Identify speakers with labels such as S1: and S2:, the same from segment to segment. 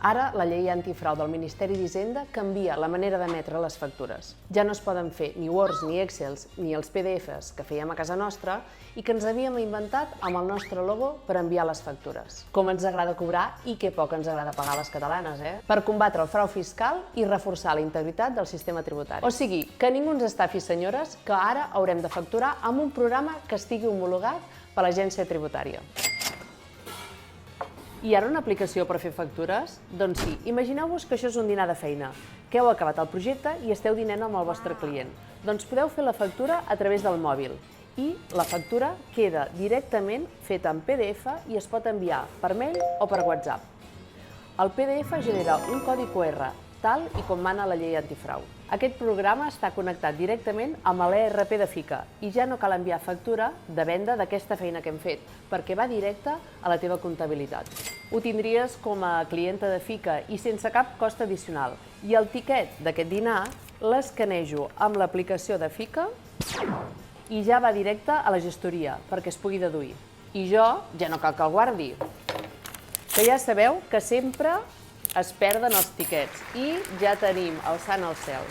S1: Ara, la llei antifrau del Ministeri d'Hisenda canvia la manera d'emetre les factures. Ja no es poden fer ni Words, ni Excels, ni els PDFs que fèiem a casa nostra i que ens havíem inventat amb el nostre logo per enviar les factures. Com ens agrada cobrar i que poc ens agrada pagar les catalanes, Per combatre el frau fiscal i reforçar la integritat del sistema tributari. O sigui, que ningú ens estafi, senyores, que ara haurem de facturar amb un programa que estigui homologat per l'agència tributària. I ara una aplicació per fer factures? Doncs sí, imagineu-vos que això és un dinar de feina, que heu acabat el projecte i esteu dinant amb el vostre client. Doncs podeu fer la factura a través del mòbil i la factura queda directament feta en PDF i es pot enviar per mail o per WhatsApp. El PDF genera un codi QR, tal i com mana la llei antifrau. Aquest programa està connectat directament amb l'ERP de FICA i ja no cal enviar factura de venda d'aquesta feina que hem fet, perquè va directe a la teva comptabilitat. Ho tindries com a clienta de FICA i sense cap cost addicional. I el tiquet d'aquest dinar l'escanejo amb l'aplicació de FICA i ja va directe a la gestoria perquè es pugui deduir. I jo ja no cal que el guardi, que ja sabeu que sempre es perden els tiquets i ja tenim el sant al cel.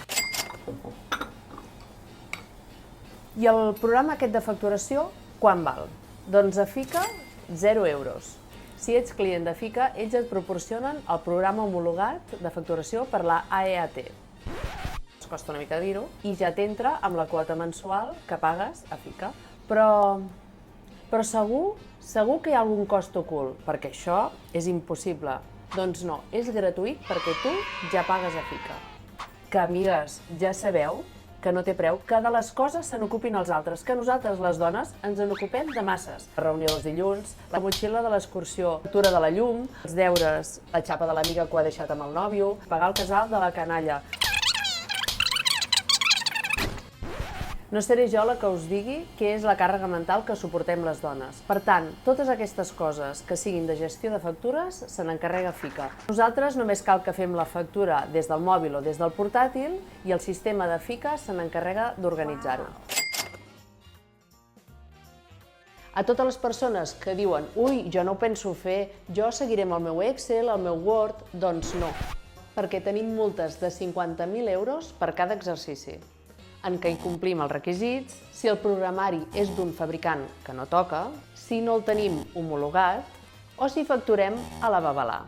S1: I el programa aquest de facturació, quant val? Doncs a FICA, 0 euros. Si ets client de FICA, ells et proporcionen el programa homologat de facturació per la AEAT. Es costa una mica dir-ho i ja t'entra amb la quota mensual que pagues a FICA. Però segur que hi ha algun cost ocult, perquè això és impossible. Doncs no, és gratuït perquè tu ja pagues a FICA. Que, amigues, ja sabeu que no té preu que de les coses se n'ocupin els altres, que nosaltres, les dones, ens n'ocupem de masses. La reunió dels dilluns, la motxilla de l'excursió, la factura de la llum, els deures, la xapa de l'amiga que ho ha deixat amb el nòvio, pagar el casal de la canalla. No seré jo la que us digui què és la càrrega mental que suportem les dones. Per tant, totes aquestes coses que siguin de gestió de factures se n'encarrega FICA. Nosaltres només cal que fem la factura des del mòbil o des del portàtil i el sistema de FICA se n'encarrega d'organitzar-ho. A totes les persones que diuen «Ui, jo no ho penso fer, jo seguiré amb el meu Excel, el meu Word», doncs no, perquè tenim multes de 50.000 euros per cada exercici, en què incomplim els requisits, si el programari és d'un fabricant que no toca, si no el tenim homologat o si facturem a la babalà.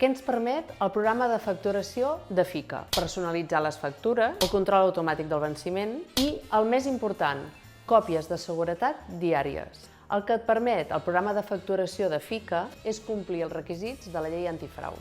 S1: Què ens permet el programa de facturació de FICA? Personalitzar les factures, el control automàtic del venciment i, el més important, còpies de seguretat diàries. El que et permet el programa de facturació de FICA és complir els requisits de la llei antifrau.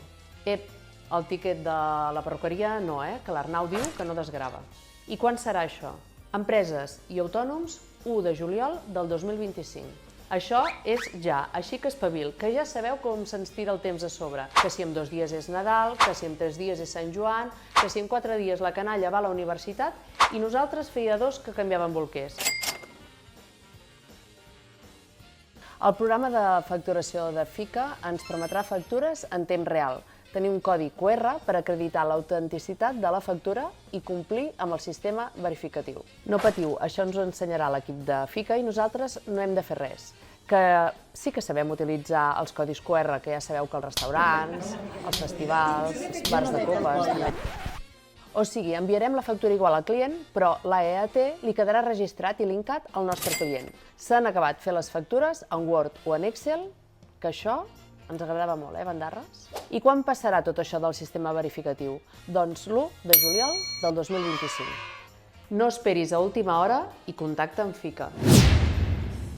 S1: El tiquet de la perruqueria no, que l'Arnau diu que no desgrava. I quan serà això? Empreses i autònoms, 1 de juliol del 2025. Això és ja, així que espavil, que ja sabeu com se'ns tira el temps a sobre. Que si en 2 dies és Nadal, que si en 3 dies és Sant Joan, que si en 4 dies la canalla va a la universitat i nosaltres feia 2 que canviaven bolquers. El programa de facturació de FICA ens permetrà factures en temps real, tenir un codi QR per acreditar l'autenticitat de la factura i complir amb el sistema verificatiu. No patiu, això ens ho ensenyarà l'equip de FICA i nosaltres no hem de fer res. Que sí que sabem utilitzar els codis QR, que ja sabeu que els restaurants, els festivals, els bars de copes... O sigui, enviarem la factura igual al client, però l'AEAT li quedarà registrat i linkat al nostre client. S'han acabat fer les factures en Word o en Excel, que això ens agradava molt, bandarres? I quan passarà tot això del sistema verificatiu? Doncs l'1 de juliol del 2025. No esperis a última hora i contacta amb FICA.